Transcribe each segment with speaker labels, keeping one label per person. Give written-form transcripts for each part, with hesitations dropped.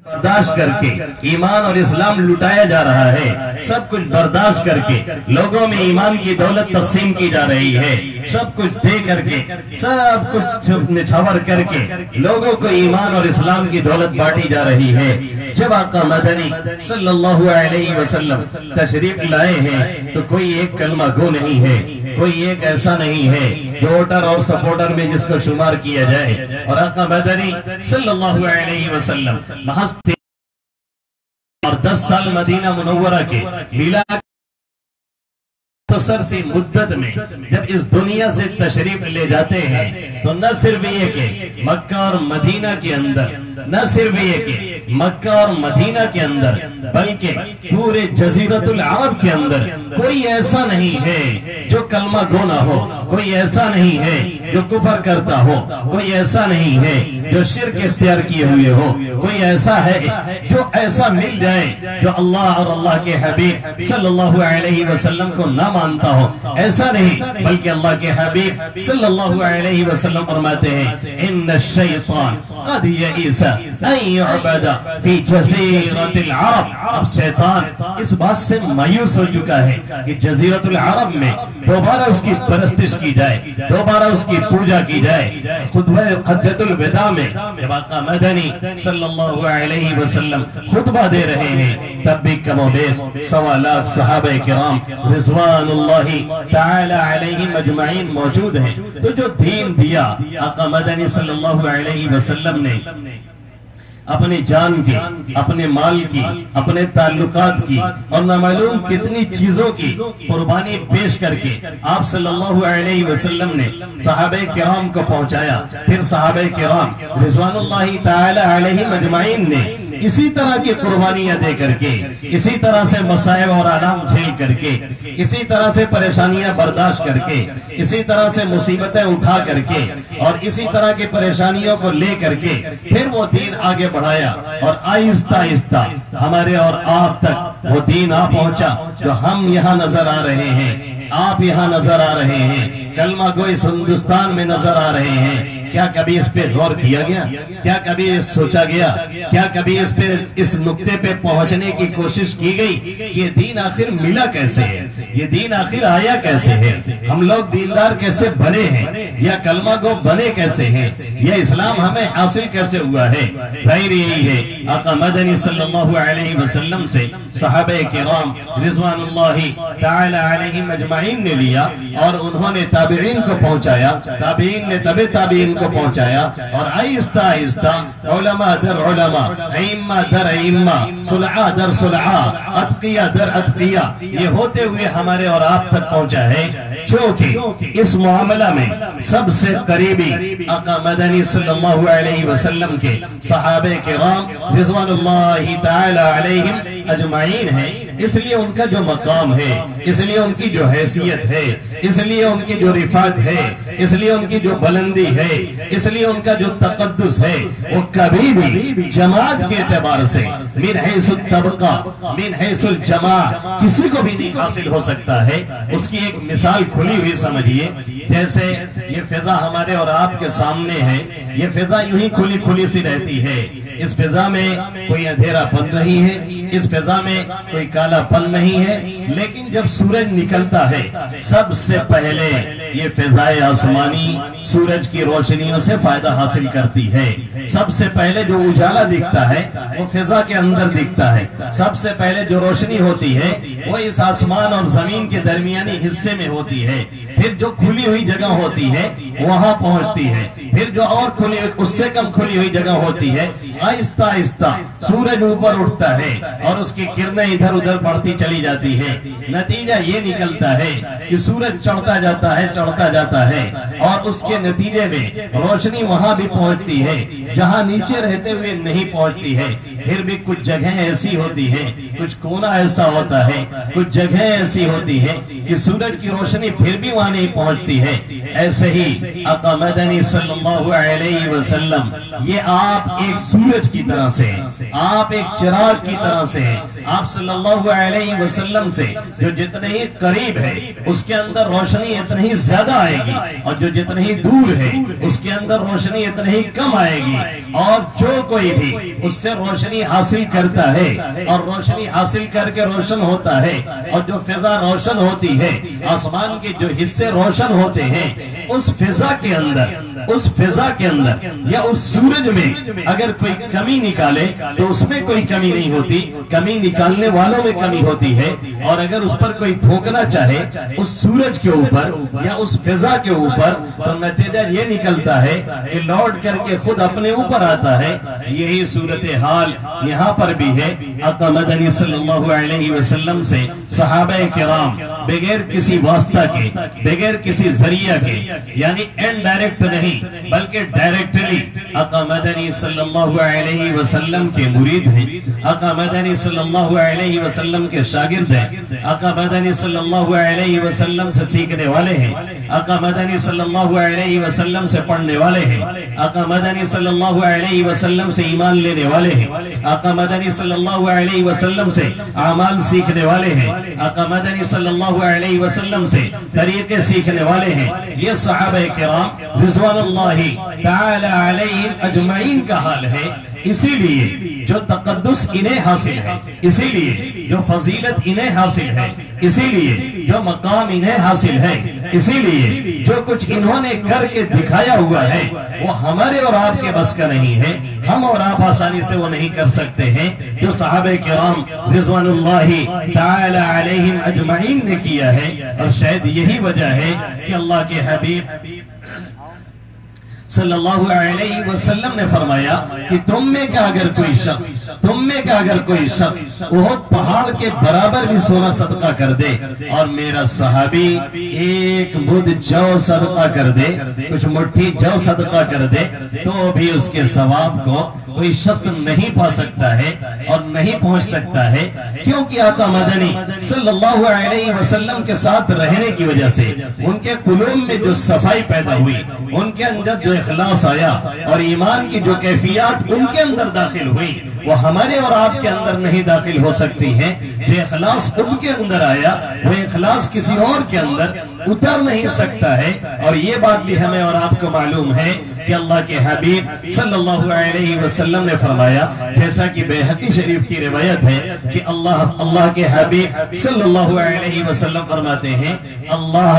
Speaker 1: برداشت کر کے ایمان اور اسلام لٹایا جا رہا ہے، سب کچھ برداشت کر کے لوگوں میں ایمان کی دولت تقسیم کی جا رہی ہے، سب کچھ دے کر کے سب کچھ نچھاور کر کے لوگوں کو ایمان اور اسلام کی دولت بانٹی جا رہی ہے۔ جب آقا مدنی صلی اللہ علیہ وسلم تشریف لائے ہیں تو کوئی ایک کلمہ گو نہیں ہے، کوئی ایک ایسا نہیں ہے جو ووٹر اور سپورٹر میں جس کو شمار کیا جائے، اور آقا مدنی صلی اللہ علیہ وسلم محض اور 10 سال مدینہ منورہ کے ملا مختصر سی مدت میں جب اس دنیا سے تشریف لے جاتے ہیں تو نہ صرف یہ کہ مکہ اور مدینہ کے اندر، نہ صرف یہ کہ مکہ اور مدینہ کے اندر، بلکہ پورے جزیرت العرب کے اندر کوئی ایسا نہیں ہے جو کلمہ گو نہ ہو، کوئی ایسا نہیں ہے جو کفر کرتا ہو، کوئی ایسا نہیں ہے جو شرک اختیار کیے ہوئے ہو، کوئی ایسا ہے جو ایسا مل جائے جو اللہ اور اللہ کے حبیب صلی اللہ علیہ وسلم کو نہ مانتا ہو، ایسا نہیں، بلکہ اللہ کے حبیب صلی اللہ علیہ وسلم فرماتے ہیں ان الشیطان قد یئس ان یعبد فی جزیرت العرب۔ اب شیطان اس بات سے مایوس ہو چکا ہے کہ جزیرت العرب میں دوبارہ اس کی پرستش کی جائے، دوبارہ اس کی پوجا کی جائے۔ خطبہ حجۃ الوداع میں جب آقا مدنی صلی اللہ علیہ وسلم خطبہ دے رہے ہیں تب بھی کم و بیش 1.25 لاکھ صحابہ کرام رضوان اللہ تعالی علیہم اجمعین موجود ہیں۔ تو جو دین دیا آقا مدنی صلی اللہ علیہ وسلم نے اپنے جان کی، اپنے مال کی، اپنے تعلقات کی اور نامعلوم کتنی چیزوں کی قربانی پیش کر کے آپ صلی اللہ علیہ وسلم نے صحابہ کرام کو پہنچایا، پھر صحابہ کرام رضوان اللہ تعالی علیہم اجمعین نے اسی طرح کی قربانیاں دے کر کے، اسی طرح سے مصائب اور آلام جھیل کر کے، اسی طرح سے پریشانیاں برداشت کر کے، اسی طرح سے مصیبتیں اٹھا کر کے اور اسی طرح کی پریشانیوں کو لے کر کے پھر وہ دین آگے بڑھایا، اور آہستہ آہستہ ہمارے اور آپ تک وہ دین آ پہنچا جو ہم یہاں نظر آ رہے ہیں، آپ یہاں نظر آ رہے ہیں، کلمہ گو اس ہندوستان میں نظر آ رہے ہیں۔ کیا کبھی اس پہ غور کیا گیا؟ کیا کبھی سوچا گیا؟ کیا کبھی اس نقطے پہ پہنچنے کی کوشش کی گئی کہ یہ دین آخر ملا کیسے ہے، یہ دین آخر آیا کیسے ہے، ہم لوگ دیندار کیسے بنے ہیں، یا کلمہ گو بنے کیسے ہیں، یا اسلام ہمیں حاصل کیسے ہوا ہے؟ ظاہر یہی ہے آقا مدنی صلی اللہ علیہ وسلم سے صحابہ کرام رضوان اللہ تعالی علیہم اجمعین نے لیا اور انہوں نے تابعین کو پہنچایا، تابعین نے تابعین کو پہنچایا، اور آہستہ آہستہ علماء در علماء، ائمہ در ائمہ، صلحاء در صلحاء، اتقیاء در اتقیاء، یہ ہوتے ہوئے ہمارے اور آپ تک پہنچا ہے، چونکہ اس معاملہ میں سب سے قریبی آقا مدنی صلی اللہ علیہ وسلم کے صحابہ کرام رضوان اللہ تعالی علیہم اجمعین ہیں، اس لیے ان کا جو مقام ہے، اس لیے ان کی جو حیثیت ہے، اس لیے ان کی جو رفعت ہے، اس لیے ان کی جو بلندی ہے، اس لیے ان کا جو تقدس ہے، وہ کبھی بھی جماعت کے اعتبار سے من حیث الطبقہ، من حیث الجماع کسی کو بھی نہیں حاصل ہو سکتا ہے۔ اس کی ایک مثال کھلی ہوئی سمجھیے، جیسے یہ فضا ہمارے اور آپ کے سامنے ہے، یہ فضا یوں ہی کھلی کھلی سی رہتی ہے، اس فضا میں کوئی اندھیرا پن نہیں ہے، اس فضا میں کوئی کالا پن نہیں ہے، لیکن جب سورج نکلتا ہے سب سے پہلے یہ فضائے آسمانی سورج کی روشنیوں سے فائدہ حاصل کرتی ہے۔ سب سے پہلے جو اجالا دکھتا ہے وہ فضا کے اندر دکھتا ہے، سب سے پہلے جو روشنی ہوتی ہے وہ اس آسمان اور زمین کے درمیانی حصے میں ہوتی ہے، پھر جو کھلی ہوئی جگہ ہوتی ہے وہاں پہنچتی ہے، پھر جو اور کھلی اس سے کم کھلی ہوئی جگہ ہوتی ہے، آہستہ آہستہ سورج اوپر اٹھتا ہے اور اس کی کرنیں ادھر ادھر بڑھتی چلی جاتی ہے۔ نتیجہ یہ نکلتا ہے کہ سورج چڑھتا جاتا ہے اور اس کے نتیجے میں روشنی وہاں بھی پہنچتی ہے جہاں نیچے رہتے ہوئے نہیں پہنچتی ہے، پھر بھی کچھ جگہیں ایسی ہوتی ہیں، کچھ کونا ایسا ہوتا ہے، کچھ جگہیں ایسی ہوتی ہیں کہ سورج کی روشنی پھر بھی وہاں نہیں پہنچتی ہے۔ ایسے ہی آقا مدنی صلی اللہ علیہ وسلم یہ آپ ایک سورج کی طرح سے، آپ ایک چراغ کی طرح سے ہے. آپ صلی اللہ علیہ وسلم سے جو جتنے ہی قریب ہے اس کے اندر روشنی اتنی ہی زیادہ آئے گی, اور جو جتنے ہی دور ہے اس کے اندر روشنی اتنی ہی کم آئے گی. اور جو کوئی بھی اس سے روشنی حاصل کرتا ہے اور روشنی حاصل کر کے روشن ہوتا ہے, اور جو فضا روشن ہوتی ہے, آسمان کے جو حصے روشن ہوتے ہیں, اس فضا کے اندر یا اس سورج میں اگر کوئی کمی نکالے تو اس میں کوئی کمی نہیں ہوتی, کمی نکالنے والوں میں کمی ہوتی ہے. اور اگر اس پر کوئی تھوکنا چاہے اس سورج کے اوپر یا اس فضا کے اوپر, تو نتیجہ یہ نکلتا ہے کہ لوٹ کر کے خود اپنے اوپر آتا ہے. یہی صورتحال یہاں پر بھی ہے. آقا مدنی صلی اللہ علیہ وسلم سے صحابہ کرام بغیر کسی واسطہ کے, بغیر کسی ذریعہ کے, یعنی انڈائریکٹ نہیں بلکہ ڈائریکٹلی آقا مدنی صلی اللہ علیہ وسلم کے مرید ہیں, آقا مدنی صلی اللہ علیہ وسلم کے شاگرد ہیں, آقا مدنی صلی اللہ علیہ وسلم سے سیکھنے والے ہیں, آقا مدنی صلی اللہ علیہ وسلم سے پڑھنے والے ہیں, آقا مدنی صلی اللہ علیہ وسلم سے ایمان لینے والے ہیں, آقا مدنی صلی اللہ علیہ وسلم سے اعمال سیکھنے والے ہیں, آقا مدنی صلی اللہ علیہ وسلم سے طریقے سیکھنے والے ہیں. یہ صحابہ کرام رضوان اللہ تعالی علیہم اجمعین کا حال ہے. اسی لیے جو تقدس انہیں حاصل ہے, اسی لیے جو فضیلت انہیں حاصل ہے, اسی لیے جو مقام انہیں حاصل ہے, اسی لیے جو کچھ انہوں نے کر کے دکھایا ہوا ہے وہ ہمارے اور آپ کے بس کا نہیں ہے. ہم اور آپ آسانی سے وہ نہیں کر سکتے ہیں جو صحابہ کرام رضوان اللہ تعالی علیہم اجمعین نے کیا ہے. اور شاید یہی وجہ ہے کہ اللہ کے حبیب صلی اللہ علیہ وسلم نے فرمایا کہ تم میں کا اگر کوئی شخص احد پہاڑ کے برابر بھی سونا صدقہ کر دے اور میرا صحابی ایک مد جو صدقہ کر دے, کچھ مٹھی جو صدقہ کر دے, تو بھی اس کے ثواب کو کوئی شخص نہیں پا سکتا ہے اور نہیں پہنچ سکتا ہے. کیونکہ آقا مدنی صلی اللہ علیہ وسلم کے ساتھ رہنے کی وجہ سے ان کے قلوب میں جو صفائی پیدا ہوئی, ان کے اندر جو اخلاص آیا اور ایمان کی جو کیفیات ان کے اندر داخل ہوئی, وہ ہمارے اور آپ کے اندر نہیں داخل ہو سکتی ہیں. جو اخلاص ان کے اندر آیا وہ اخلاص کسی اور کے اندر اتر نہیں سکتا ہے. اور یہ بات بھی ہمیں اور آپ کو معلوم ہے کہ اللہ کے حبیب صلی اللہ علیہ وسلم نے فرمایا, جیسا کہ بیہقی شریف کی روایت ہے کہ اللہ کے حبیب صلی اللہ علیہ وسلم فرماتے ہیں, اللہ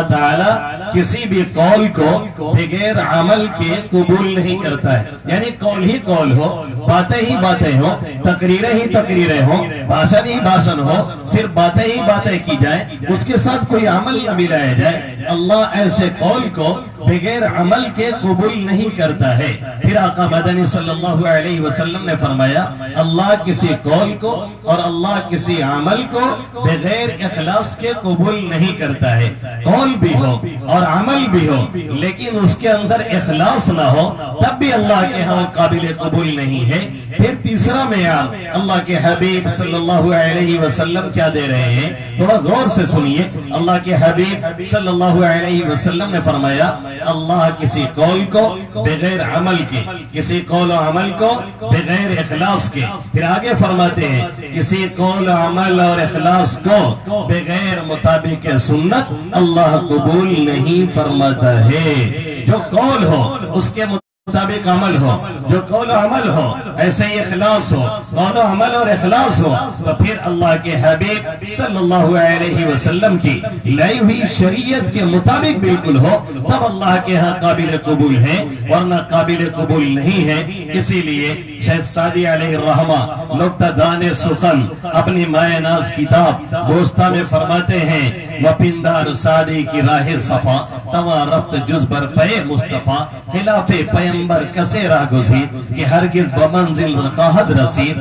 Speaker 1: تعالی کسی بھی قول کو بغیر عمل کے قبول نہیں کرتا ہے. یعنی قول ہی قول ہو, باتیں ہی باتیں ہو, تقریریں ہی تقریریں ہو, بھاشن ہی بھاشن ہو, صرف باتیں ہی باتیں کی جائیں, اس کے ساتھ کوئی عمل نہ ملایا جائے, اللہ ایسے قول کو بغیر عمل کے قبول نہیں کرتا ہے. پھر آقا مدنی صلی اللہ علیہ وسلم نے فرمایا, اللہ کسی قول کو اور اللہ کسی عمل کو بغیر اخلاص کے قبول نہیں کرتا ہے. قول بھی ہو اور عمل بھی ہو لیکن اس کے اندر اخلاص نہ ہو تب بھی اللہ کے ہاں قابل قبول نہیں ہے. پھر تیسرا معیار اللہ کے حبیب صلی اللہ علیہ وسلم کیا دے رہے ہیں, تھوڑا غور سے سنیے. اللہ کے حبیب صلی اللہ علیہ وسلم نے فرمایا, اللہ کسی قول کو بغیر عمل کے, کسی قول و عمل کو بغیر اخلاص کے, پھر آگے فرماتے ہیں کسی قول و عمل اور اخلاص کو بغیر مطابق سنت اللہ قبول نہیں فرماتا ہے. جو قول ہو اس کے مطابق عمل ہو, جو قول و عمل ہو ایسے ہی اخلاص ہو, قول و عمل اور اخلاص ہو, تو پھر اللہ کے حبیب صلی اللہ علیہ وسلم کی لائی ہوئی شریعت کے مطابق بالکل ہو, تب اللہ کے ہاں قابل قبول ہے, ورنہ قابل قبول نہیں ہے. اسی لیے شیخ سعدی علیہ الرحمہ نکتہ دان سخن اپنی مائے ناز کتاب گوستہ میں فرماتے ہیں, وپندار سعدی کی راہ صفا توا رفت جز بر پے مصطفیٰ, خلاف پیمبر کسے راہ گزید کہ ہرگز بمنزل رخاہد رسید.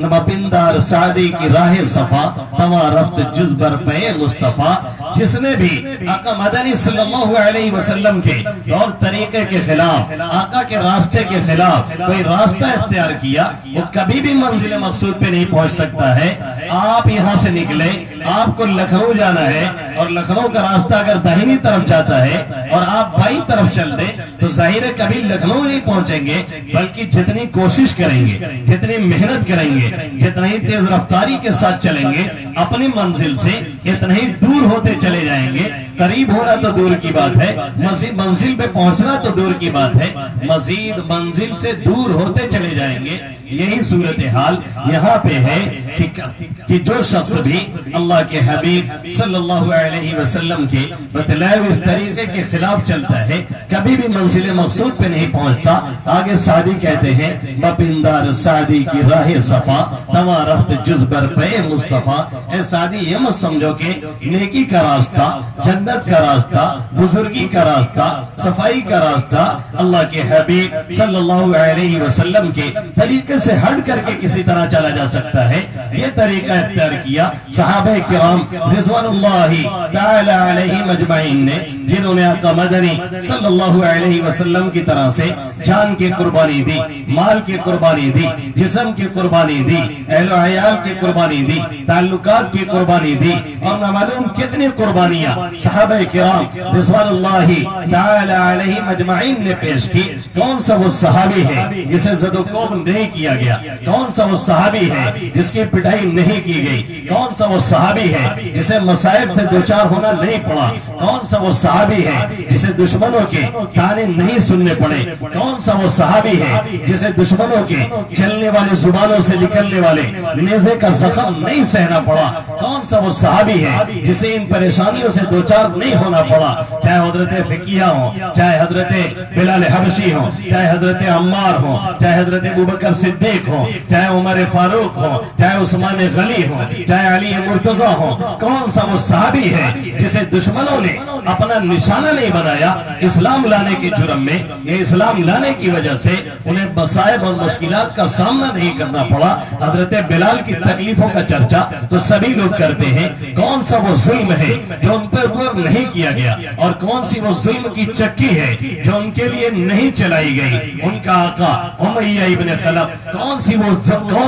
Speaker 1: وپندار سعدی کی راہ صفا توا رفت جز بر پے مصطفیٰ. جس نے بھی آقا مدنی صلی اللہ علیہ وسلم کے اور طریقے کے خلاف, آقا کے راستے کے خلاف کوئی راستہ اختیار کیا, وہ کبھی بھی منزل مقصود پہ نہیں پہنچ سکتا ہے. آپ یہاں سے نکلے, آپ کو لکھنؤ جانا ہے اور لکھنؤ کا راستہ اگر داہنی طرف جاتا ہے اور آپ بائیں طرف چل دیں تو ظاہر ہے کبھی لکھنؤ نہیں پہنچیں گے، بلکہ جتنی کوشش کریں گے، جتنی محنت کریں گے، جتنی تیز رفتاری کے ساتھ چلیں گے، اپنی منزل سے اتنا ہی دور ہوتے چلے جائیں گے۔ قریب ہونا تو دور کی بات ہے، مزید منزل پہ پہنچنا تو دور کی بات ہے، مزید منزل سے دور ہوتے چلے جائیں گے۔ یہی صورتحال یہاں پہ ہے کہ جو شخص بھی اللہ کے حبیب صلی اللہ علیہ وسلم کے بتلائے ہوئے اس طریقے کے خلاف چلتا ہے، کبھی بھی منزل مقصود پہ نہیں پہنچتا۔ آگے سعدی کہتے ہیں مپندار سعدی کی راہ صفا تما رفت جزبر پہ مصطفیٰ۔ اے سعدی یہ مت سمجھو کہ نیکی کا راستہ، جنت کا راستہ، بزرگی کا راستہ، صفائی کا راستہ اللہ کے حبیب صلی اللہ علیہ وسلم کے طریقے سے ہٹ کر کے کسی طرح چلا جا سکتا ہے۔ یہ طریقہ اختیار کیا صحابہ کرام رضوان اللہ تعالی علیہم اجمعین نے، جنہوں نے آقا مدنی صلی اللہ علیہ وسلم کی طرح سے جان کی قربانی دی، مال کی قربانی دی، جسم کی قربانی دی، اہل و عیال کی قربانی دی، تعلقات کی قربانی دی، اور نہ معلوم کتنی قربانیاں صحابہ کرام رضوان اللہ تعالی علیہم اجمعین نے پیش کی۔ کون سا وہ صحابی ہے جسے زد و کوب نہیں کیا گیا؟ کون سا وہ صحابی ہے جس کی پٹائی نہیں کی گئی؟ کون سا وہ صحابی ہے جسے مصائب سے دوچار ہونا نہیں پڑا؟ کون سا وہ صحابی ہے جسے دشمنوں کے تانے نہیں سننے پڑے؟ کون سا وہ صحابی ہے جسے دشمنوں کے چلنے والے زبانوں سے نکلنے والے نیزے کا زخم نہیں سہنا پڑا؟ کون سا وہ صحابی ہے جسے ان پریشانیوں سے دوچار نہیں ہونا پڑا؟ چاہے حضرت فقیہ ہوں، چاہے حضرت بلال حبشی ہوں، چاہے حضرت عمار ہوں، چاہے حضرت ابوبکر صدیق ہوں، چاہے عمر فاروق ہوں، چاہے عثمان غنی ہوں، چاہے علی مرتضیٰ ہوں، کون سا وہ صحابی ہے جسے دشمنوں نے اپنا نشانہ نہیں بنایا اسلام لانے کے جرم میں؟ یہ اسلام لانے کی وجہ سے انہیں مصائب اور مشکلات کا سامنا نہیں کرنا پڑا۔ حضرت بلال کی تکلیفوں کا چرچا تو سبھی لوگ کرتے ہیں، کون سا وہ ظلم ہے جو ان پر نہیں کیا گیا، اور کون سی وہ ظلم کی چکی ہے جو ان کے لیے نہیں چلائی گئی؟ ان کا آقا امیہ ابن خلف کون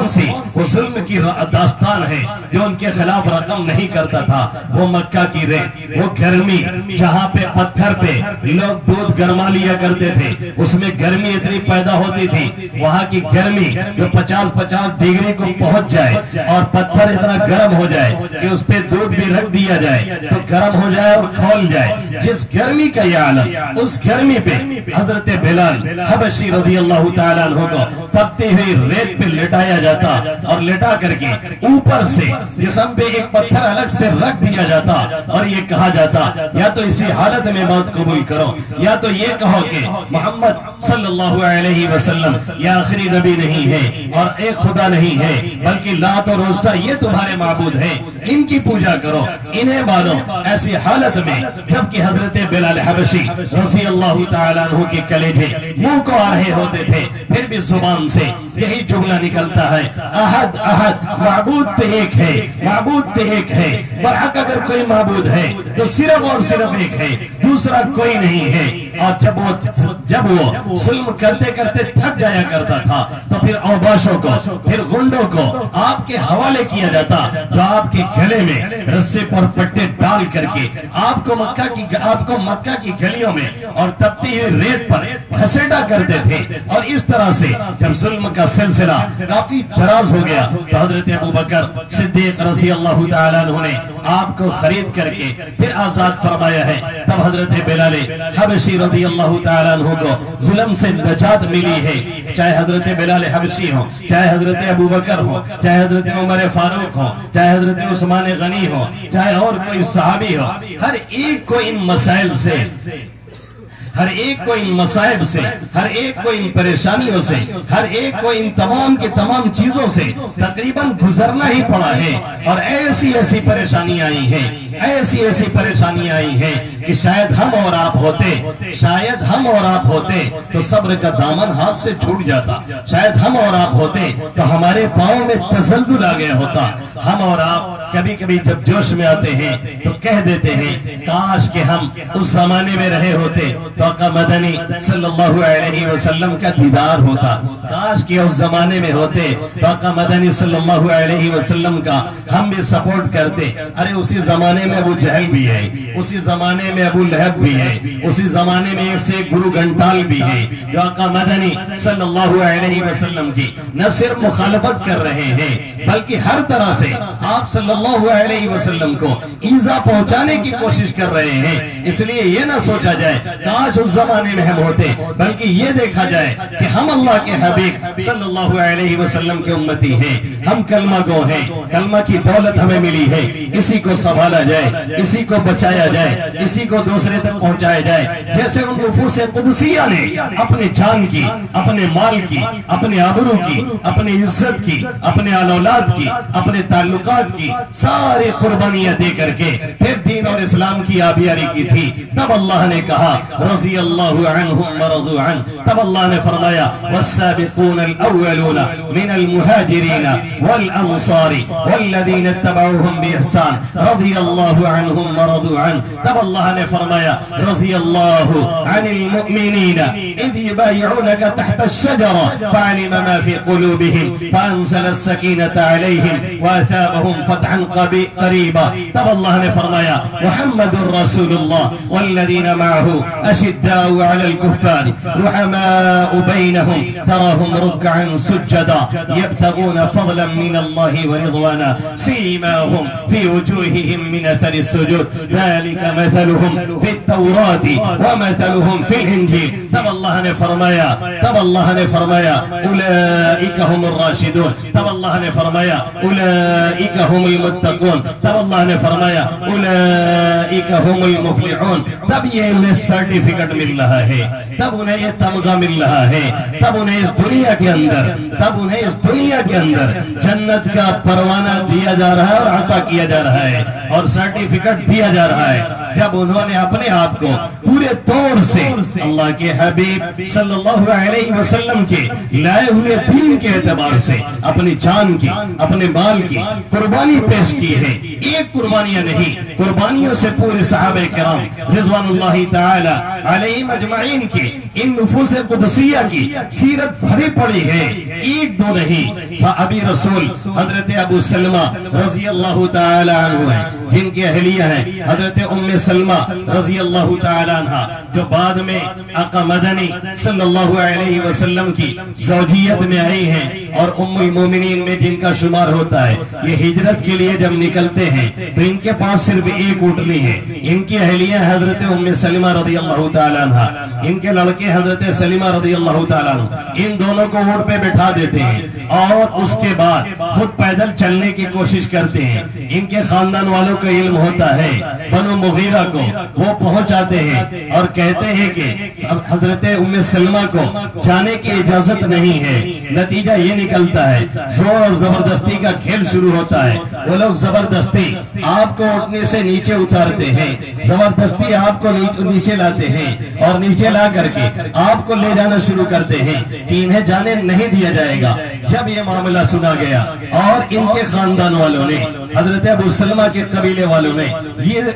Speaker 1: سی وہ ظلم کی داستان ہے جو ان کے خلاف رقم نہیں کرتا تھا؟ وہ مکہ کی ریت، وہ گرمی جہاں پہ پتھر پہ لوگ دودھ گرما لیا کرتے تھے، اس میں گرمی اتنی پیدا ہوتی تھی، وہاں کی گرمی جو 50 ڈگری کو پہنچ جائے اور پتھر اتنا گرم ہو جائے کہ اس پہ دودھ بھی رکھ دیا جائے تو گرم ہو جائے اور کھول جائے، جس گرمی کا یہ عالم، اس گرمی پہ حضرت بلال حبشی رضی اللہ تعالیٰ عنہ کو تپتی ہوئی ریت پہ لٹایا جاتا اور لٹا کر کے اوپر سے جسم پہ ایک پتھر الگ سے رکھ دیا جاتا اور یہ کہا جاتا یا تو اسی حالت میں موت قبول کرو، یا تو یہ کہو کہ محمد صلی اللہ علیہ وسلم یہ آخری نبی نہیں ہے اور ایک خدا نہیں ہے بلکہ لات اور عزا یہ تمہارے معبود ہیں، ان کی پوجا کرو، انہیں مانو۔ ایسی حالت میں جبکہ حضرت بلال حبشی رضی اللہ تعالیٰ عنہ کے کلیجے منہ کو آ رہے ہوتے تھے، پھر بھی زبان سے یہی جملہ نکلتا ہے، احد احد، معبود تو ایک ہے، معبود تو ایک ہے، برحق اگر کوئی معبود ہے تو صرف اور صرف ایک ہے، دوسرا کوئی نہیں ہے۔ اور جب وہ ظلم کرتے کرتے تھک جایا کرتا تھا تو پھر اوباشوں کو، پھر گنڈوں کو آپ کے حوالے کیا جاتا جو آپ کے گلے میں رسے پر پٹے ڈال کر کے آپ کو مکہ کی گلیوں میں اور تپتی ہوئی ریت پر گھسیٹا کرتے تھے۔ اور اس طرح سے جب ظلم کا سلسلہ کافی دراز ہو گیا تو حضرت ابوبکر صدیق رضی اللہ تعالیٰ عنہ نے آپ کو خرید کر کے پھر آزاد فرمایا ہے۔ تب حضرت بلال حبشی رضی اللہ تعالیٰ عنہ کو ظلم سے نجات ملی ہے، چاہے حضرت بلال حبشی ہو، چاہے حضرت ابوبکر ہو، چاہے حضرت عمر فاروق ہو، چاہے حضرت عثمان غنی ہو، چاہے اور کوئی صحابی ہو، ہر ایک کو ان مسائل سے، ہر ایک کو ان مصائب سے، ہر ایک کو ان پریشانیوں سے، ہر ایک کو ان تمام کے تمام چیزوں سے تقریباً گزرنا ہی پڑا ہے۔ اور ایسی ایسی پریشانیاں آئی ہیں، ایسی ایسی پریشانیاں آئی ہیں کہ شاید ہم اور آپ ہوتے تو صبر کا دامن ہاتھ سے چھوٹ جاتا، شاید ہم اور آپ ہوتے تو ہمارے پاؤں میں تزلزل آ گیا ہوتا۔ ہم اور آپ کبھی کبھی جب جوش میں آتے ہیں تو کہہ دیتے ہیں کاش کہ ہم اس زمانے میں رہے ہوتے تو آقا مدنی صلی اللہ علیہ وسلم کا دیدار ہوتا. کاش کہ اس زمانے میں ہوتے تو آقا مدنی صلی اللہ علیہ وسلم کا ہم بھی سپورٹ کرتے. ارے اسی زمانے میں ابو جہل بھی ہے, اسی زمانے میں ابو لہب بھی ہے, اسی زمانے میں ایک سے گرو گھنٹال بھی ہے, جو آقا مدنی صلی اللہ علیہ وسلم کی نہ صرف مخالفت کر رہے ہیں بلکہ ہر طرح سے آپ صلی اللہ علیہ وسلم کو ایذا پہنچانے کی کوشش کر رہے ہیں. اس لیے یہ نہ سوچا جائے کاش اس زمانے میں ہم ہوتے, بلکہ یہ دیکھا جائے کہ ہم اللہ کے حبیب صلی اللہ علیہ وسلم کے امتی ہیں, ہم کلمہ گو ہیں, کلمہ کی دولت ہمیں ملی ہے, اسی کو سنبھالا جائے, اسی کو بچایا جائے, اسی کو دوسرے تک پہنچایا جائے. جیسے ان نفوس قدسیہ نے اپنے جان کی, اپنے مال کی, اپنے آبرو کی, اپنی عزت کی, اپنے اولاد کی, اپنے تعلقات کی ساری قربانیاں دے کر کے پھر دین اور اسلام کی آبیاری کی تھی. تب اللہ نے کہا رضی اللہ عنہم ورضوا عنہ, تب اللہ نے فرمایا والسابقون الاولون من المہاجرین والانصار والذین اتبعوهم بإحسان رضی اللہ عنہم ورضوا عنہ. تب اللہ نے فرمایا رضی اللہ عن المؤمنین اذ یبایعونک تحت الشجرہ فعلم ما فی قلوبهم فانزل السکینة علیہم واثابهم فتحا قریبا. تب اللہ نے فرمایا محمد رسول اللہ والذین معه اشداء علی الكفار رحماء بینهم تراهم رکعا سجدا یبتغون فضلا من اللہ ورضوانا سیماهم فی وجوہهم من اثر السجود ذلك مثلهم فی التوراة ومثلهم فی الانجیل. تب اللہ نے فرمایا اولئک هم الراشدون. تب اللہ نے فرمایا اولئک هم المتقون. تب اللہ نے فرمایا اولئک هم المفلحون. تب یہ انہیں سرٹیفکٹ مل رہا ہے, تب انہیں یہ تمغہ مل رہا ہے, تب انہیں اس دنیا کے اندر جنت کا پروانہ دیا جا رہا ہے اور عطا کیا جا رہا ہے اور سرٹیفکٹ دیا جا رہا ہے. جب انہوں نے اپنے آپ کو پورے طور سے اللہ کے حبیب صلی اللہ علیہ وسلم کے لائے ہوئے دین کے اعتبار سے اپنی جان کی, اپنے مال کی قربانی پیش کی ہے. ایک قربانیاں نہیں, قربانیوں سے پورے صحابہ کرام رضوان اللہ تعالی علیہم اجمعین کی ان نفوس قدسیہ کی سیرت بھری پڑی ہے, ایک دو نہیں. صحابی رسول حضرت ابو سلمہ رضی اللہ تعالی عنہ ہیں, جن کی اہلیہ ہیں حضرت ام سلمہ رضی اللہ تعالی عنہ, جو بعد میں آقا مدنی صلی اللہ علیہ وسلم کی زوجیت میں آئی ہیں اور ام المومنین میں جن کا شمار ہوتا ہے. یہ ہجرت کے لیے جب نکلتے ہیں تو ان کے پاس صرف ایک اونٹنی ہے. ان کی اہلیہ حضرت ام سلمہ رضی اللہ تعالی عنہ, ان کے لڑکے حضرت سلمہ رضی اللہ تعالی عنہ, ان دونوں کو اونٹ پہ بٹھا دیتے ہیں اور اس کے بعد خود پیدل چلنے کی کوشش کرتے ہیں. ان کے خاندان والوں کو علم ہوتا ہے, بنو مغیرہ کو وہ پہنچ آتے ہیں اور کہتے ہیں کہ حضرت ام سلمہ کو جانے کی اجازت نہیں ہے. نتیجہ یہ نکلتا ہے زور اور زبردستی کا کھیل شروع ہوتا ہے. وہ لوگ زبردستی آپ کو اٹھنے سے نیچے اتارتے ہیں, زبردستی آپ کو نیچے لاتے ہیں اور نیچے لا کر کے آپ کو لے جانا شروع کرتے ہیں کہ انہیں جانے نہیں دیا جائے گا. جب یہ معاملہ سنا گیا اور ان کے خاندان والوں نے, حضرت ابو سلمہ کے قبیلے والوں نے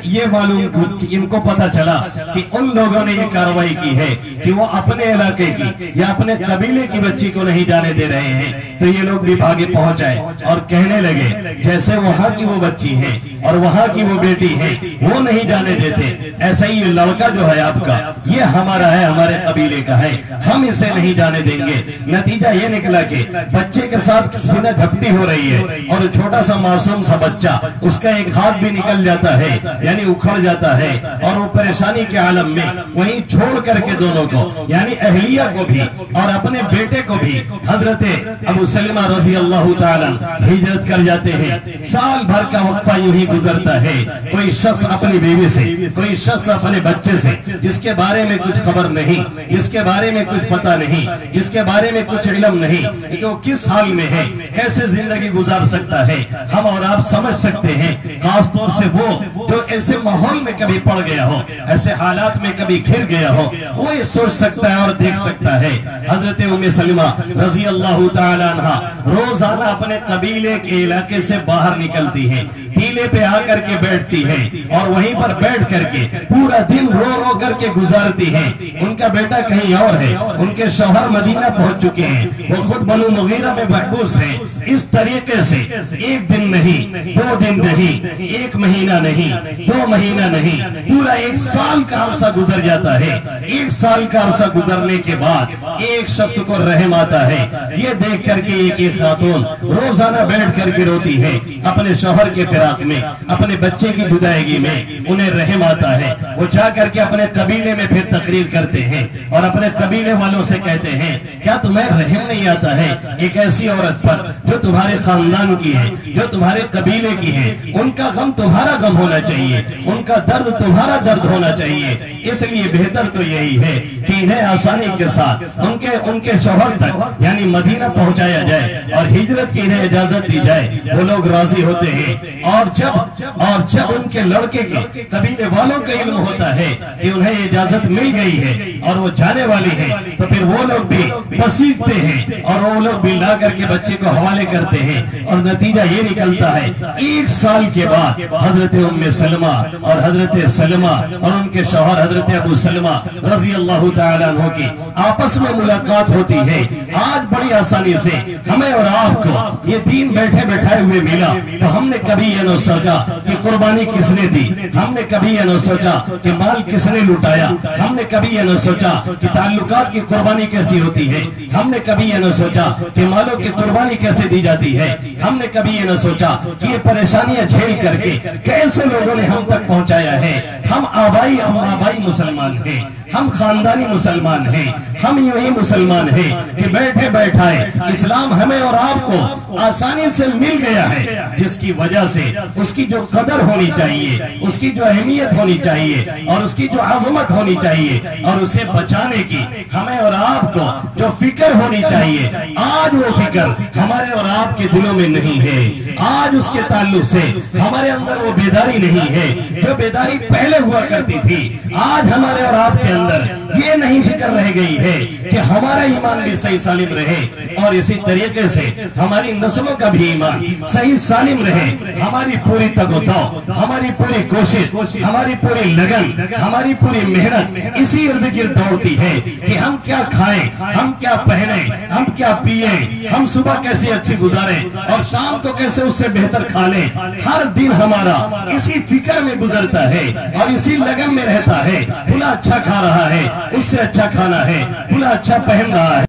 Speaker 1: یہ معلوم, ان کو پتا چلا کہ ان لوگوں نے یہ کارروائی کی ہے کہ وہ اپنے علاقے کی یا اپنے قبیلے کی بچی کو نہیں جانے دے رہے ہیں, تو یہ لوگ بھی بھاگے پہنچ آئے اور کہنے لگے جیسے وہاں کی وہ بچی ہے اور وہاں کی وہ بیٹی ہے وہ نہیں جانے دیتے, ایسا ہی یہ لڑکا جو ہے آپ کا یہ ہمارا ہے, ہمارے قبیلے کا ہے, ہم اسے نہیں جانے دیں گے. نتیجہ یہ نکلا کہ بچے کے ساتھ سینہ جھپٹی ہو رہی ہے اور چھوٹا سا معصوم سا بچہ, اس کا ایک ہاتھ بھی نکل جاتا ہے یعنی اکھڑ جاتا ہے, اور وہ پریشانی کے عالم میں وہیں چھوڑ کر کے دونوں کو یعنی اہلیہ کو بھی اور اپنے بیٹے کو بھی حضرت ابو سلمہ رضی اللہ تعالیٰ ہجرت کر جاتے ہیں. سال بھر کا وقفہ یوں ہی گزرتا ہے. کوئی شخص اپنی بیوی سے, کوئی شخص اپنے بچے سے جس کے بارے میں کچھ خبر نہیں, جس کے بارے میں کچھ پتہ نہیں, جس کے بارے میں کچھ علم نہیں کہ وہ کس حال میں ہے, کیسے زندگی گزار سکتا ہے, ہم اور آپ سمجھ سکتے ہیں. خاص طور سے وہ جو ایسے ماحول میں کبھی پڑ گیا ہو، ایسے حالات میں کبھی گھر گیا ہو، وہ یہ سوچ سکتا ہے اور دیکھ سکتا ہے۔ حضرت ام سلمہ رضی اللہ تعالی عنہ روزانہ اپنے قبیلے کے علاقے سے باہر نکلتی ہیں، ٹیلے پہ آ کر کے بیٹھتی ہیں اور وہیں پر بیٹھ کر کے پورا دن رو رو کر کے گزارتی ہیں۔ ان کا بیٹا کہیں اور ہے، ان کے شوہر مدینہ پہنچ چکے ہیں، وہ خود بنو مغیرہ میں محبوس ہیں۔ اس طریقے سے ایک دن نہیں، 2 دن نہیں، 1 مہینہ نہیں، 2 مہینہ نہیں، پورا 1 سال کا عرصہ گزر جاتا ہے۔ 1 سال کا عرصہ گزرنے کے بعد ایک شخص کو رحم آتا ہے، یہ دیکھ کر کے ایک خاتون روزانہ بیٹھ کر کے روتی ہے اپنے شوہر کے فراق میں، اپنے بچے کی جدائیگی میں، انہیں رحم آتا ہے۔ وہ جا کر کے اپنے قبیلے میں پھر تقریر کرتے ہیں اور اپنے قبیلے والوں سے کہتے ہیں کیا تمہیں رحم نہیں آتا ہے ایک ایسی عورت پر جو تمہارے خاندان کی ہے، جو تمہارے قبیلے کی ہے؟ ان کا غم تمہارا غم ہونا چاہیے، ان کا درد تمہارا درد ہونا چاہیے۔ اس لیے بہتر تو یہی ہے کہ انہیں آسانی کے ساتھ ان کے شوہر تک یعنی مدینہ پہنچایا جائے اور ہجرت کی انہیں اجازت دی جائے۔ وہ لوگ راضی ہوتے ہیں اور جب ان کے لڑکے کے قبیلے والوں کا علم ہوتا ہے کہ انہیں اجازت مل گئی ہے اور وہ جانے والی ہیں، تو پھر وہ لوگ بھی بسیجتے ہیں اور وہ لوگ بھی لا کر کے بچے کو حوالے کرتے ہیں اور نتیجہ یہ نکلتا ہے 1 سال کے بعد حضرت ام سلمہ اور حضرت سلمہ اور ان کے شوہر حضرت ابو سلمہ رضی اللہ تعالی عنہ کی آپس میں ملاقات ہوتی ہے۔ آج بڑی آسانی سے ہمیں اور آپ کو یہ دین بیٹھے بیٹھائے ہوئے ملا، تو ہم نے کبھی یہ نہ سوچا کہ قربانی کس نے دی، ہم نے کبھی یہ نہ سوچا کہ مال کس نے لٹایا، ہم نے کبھی یہ نہ سوچا کہ تعلقات کی قربانی کیسی ہوتی ہے، ہم نے کبھی یہ نہ سوچا کہ مالوں کی قربانی کیسے دی جاتی ہے، ہم نے کبھی یہ نہ سوچا کہ یہ پریشانیاں جھیل کر کے کیسے لوگوں نے ہم تک پہنچایا ہے۔ ہم آبائی مسلمان ہیں، ہم خاندانی مسلمان ہیں، ہم یوں ہی مسلمان ہیں کہ بیٹھے بیٹھائے اسلام ہمیں اور آپ کو آسانی سے مل گیا ہے، جس کی وجہ سے اس کی جو قدر ہونی چاہیے، اس کی جو اہمیت ہونی چاہیے اور اس کی جو عظمت ہونی چاہیے اور اسے بچانے کی ہمیں اور آپ کو جو فکر ہونی چاہیے، آج وہ فکر ہمارے اور آپ کے دلوں میں نہیں ہے۔ آج اس کے تعلق سے ہمارے اندر وہ بیداری نہیں ہے جو بیداری پہلے ہوا کرتی تھی۔ آج ہمارے اور آپ کے اندر یہ نہیں فکر رہ گئی ہے کہ ہمارا ایمان بھی صحیح سالم رہے اور اسی طریقے سے ہماری نسلوں کا بھی ایمان صحیح سالم رہے۔ ہماری پوری تگ و دو، ہماری پوری کوشش، ہماری پوری لگن، ہماری پوری محنت اسی ارد گرد دوڑتی ہے کہ ہم کیا کھائیں، ہم کیا پہنیں، ہم کیا پیئیں، ہم صبح کیسے اچھی گزاریں اور شام کو کیسے اس سے بہتر کھا لیں۔ ہر دن ہمارا اسی فکر میں گزرتا ہے اور اسی لگن میں رہتا ہے۔ فلاں اچھا کھا رہا ہے، اس سے اچھا کھانا ہے، فلاں اچھا پہن رہا ہے،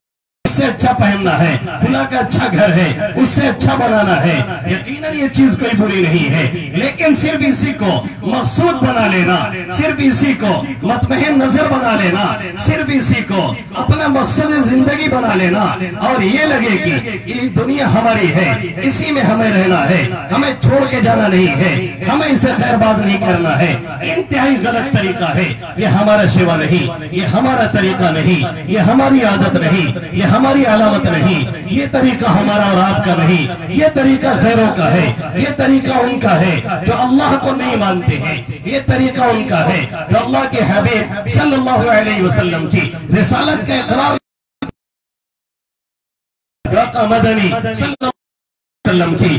Speaker 1: اس سے اچھا پہننا ہے، فلاں کا اچھا گھر ہے، اس سے اچھا بنانا ہے۔ یقیناً یہ چیز کوئی بری نہیں ہے، لیکن صرف اسی کو مقصود بنا لینا، صرف اسی کو مطمئن نظر بنا لینا، صرف اسی کو اپنا مقصد زندگی بنا لینا اور یہ لگے کہ یہ دنیا ہماری ہے، اسی میں ہمیں رہنا ہے، ہمیں چھوڑ کے جانا نہیں ہے، ہمیں اسے خیر بات نہیں کرنا ہے، انتہائی غلط طریقہ ہے۔ یہ ہمارا شیوا نہیں، یہ ہمارا طریقہ نہیں، یہ ہماری عادت نہیں، یہ ہماری علامت نہیں، یہ طریقہ ہمارا اور آپ کا نہیں، یہ طریقہ غیروں کا ہے، یہ طریقہ ان کا ہے جو اللہ کو نہیں مانتے ہیں، یہ طریقہ ان کا ہے جو اللہ کے حبیب صلی اللہ علیہ وسلم کی رسالت کا اقرار مدنی صلی اللہ علیہ وسلم کی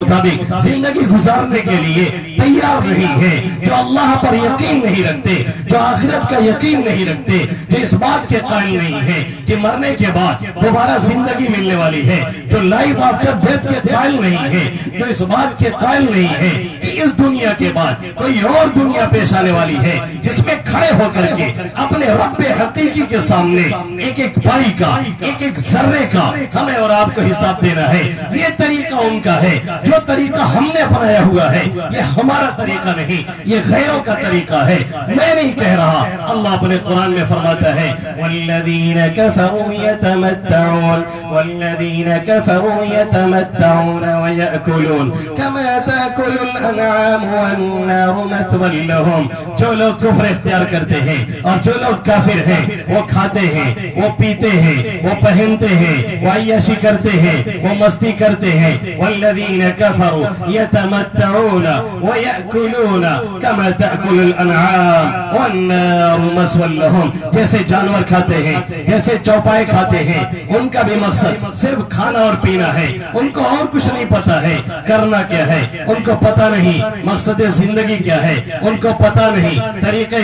Speaker 1: مطابق زندگی گزارنے کے لیے تیار نہیں ہے، جو اللہ پر یقین نہیں رکھتے، جو آخرت کا یقین نہیں رکھتے، جو اس بات کے قائل نہیں ہے کہ مرنے کے بعد دوبارہ زندگی ملنے والی ہے، جو لائف آفٹر ڈیتھ کے قائل نہیں ہے، جو اس بات کے قائل نہیں ہے کہ اس دنیا کے بعد کوئی اور دنیا پیش آنے والی ہے جس میں کھڑے ہو کر کے اپنے رب حقیقی کے سامنے ایک ایک بائی کا، ایک ایک ذرے کا ہمیں اور آپ کو حساب دینا ہے۔ یہ طریقہ ان کا ہے، جو طریقہ ہم نے اپنایا ہوا ہے یہ ہمارا طریقہ نہیں، یہ غیروں کا طریقہ ہے۔ میں نہیں کہہ رہا، اللہ اپنے قرآن میں فرماتا ہے وَالَّذِينَ كَفَرُوا يَتَمَتَّعُونَ وَالَّذِينَ كَفَرُوا يَتَمَتَّعُونَ وَيَأْكُلُونَ كَمَا تَأْكُلُ الْأَنْعَامُ وَالنَّارُ مَثْوًى لَهُمْ۔ جو لوگ کفر اختیار کرتے ہیں اور جو لوگ کافر ہیں وہ کھاتے ہیں، وہ پیتے ہیں، وہ پہنتے ہیں، وہ عیاشی کرتے ہیں، وہ مستی کرتے ہیں۔ وَالَّذِينَ كفروا يتمتعون ويأكلون كما تأكل الأنعام والنار مسوى لهم. جیسے جانور کھاتے ہیں، جیسے چوپائے کھاتے ہیں، ان کا بھی مقصد صرف کھانا اور پینا ہے. ان کو اور کچھ نہیں پتا ہے کرنا کیا ہے، ان کو پتا نہیں مقصد زندگی کیا ہے، ان کو پتا نہیں طریقہ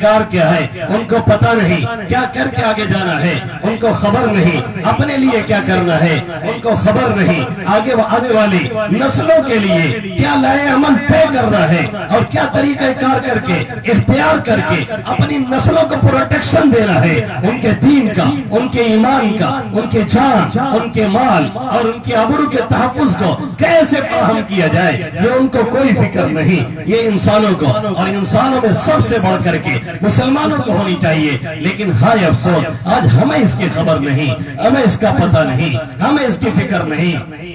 Speaker 1: کار کیا ہے، ان کو پتا نہیں کیا کر کے آگے جانا ہے، ان کو خبر نہیں اپنے لیے کیا کرنا ہے، ان کو خبر نہیں آگے آنے والی نسلوں کے لیے کیا لائے عمل طے کرنا ہے اور کیا طریقہ کار کر کے اختیار کر کے اپنی نسلوں کو پروٹیکشن دینا ہے. ان کے دین کا، ان کے ایمان کا، ان کے جان، ان کے مال اور ان کے آبرو کے تحفظ کو کیسے فراہم کیا جائے، یہ ان کو کوئی فکر نہیں. یہ انسانوں کو اور انسانوں میں سب سے بڑھ کر کے مسلمانوں کو ہونی چاہیے. لیکن ہائے افسوس آج ہمیں اس کی خبر نہیں، ہمیں اس کا پتہ نہیں، ہمیں اس کی فکر نہیں.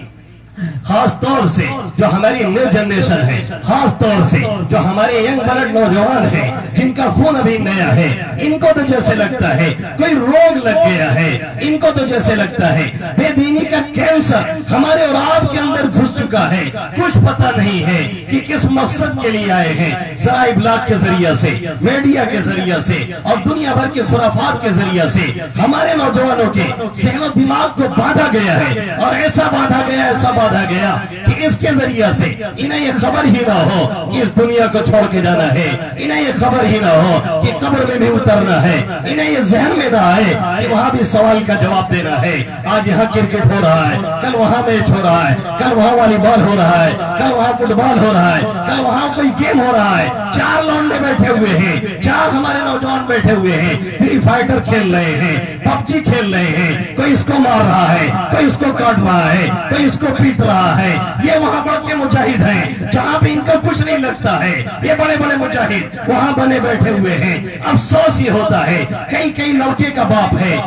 Speaker 1: خاص طور سے جو ہماری نیو جنریشن ہے، خاص طور سے جو ہمارے ینگ بلڈ نوجوان ہیں جن کا خون ابھی نیا ہے، ان کو تو جیسے لگتا ہے کوئی روگ لگ گیا ہے، ان کو تو جیسے لگتا ہے بے دینی کا کینسر ہمارے اور آپ کے اندر گھس چکا ہے. کچھ پتہ نہیں ہے کہ کس مقصد کے لیے آئے ہیں. ذرائع ابلاغ کے ذریعہ سے، میڈیا کے ذریعہ سے اور دنیا بھر کے خرافات کے ذریعہ سے ہمارے نوجوانوں کے ذہن و دماغ کو باندھا گیا ہے، اور ایسا باندھا گیا، ایسا باندھا گیا کہ اس کے ذریعہ سے انہیں یہ خبر ہی نہ ہو کہ اس دنیا کو چھوڑ کے جانا ہے، انہیں یہ خبر ہی نہ ہو کہ قبر میں بھی اترنا ہے، انہیں یہ ذہن میں نہ آئے کہ وہاں بھی سوال کا جواب دینا ہے. آج یہاں کرکٹ ہو رہا ہے، کل وہاں میچ ہو رہا ہے، کل وہاں والی بال ہو رہا ہے، کل وہاں فٹ بال ہو رہا ہے، کل وہاں کوئی گیم ہو رہا ہے. 4 لونڈے بیٹھے ہوئے ہیں، 4 ہمارے نوجوان بیٹھے ہوئے ہیں، فری فائٹر کھیل رہے ہیں، پب جی کھیل رہے ہیں. کوئی اس کو مار رہا ہے، کوئی اس کو کاٹ رہا ہے، کوئی اس کو پیٹ رہا ہے. یہ وہاں بڑھ کے مجاہد ہیں جہاں بھی ان کا کچھ نہیں لگتا ہے. یہ بڑے بڑے مجاہد وہاں بنے بیٹھے ہوئے ہیں. افسوس یہ ہوتا ہے کئی لڑکے کا باپ ہے،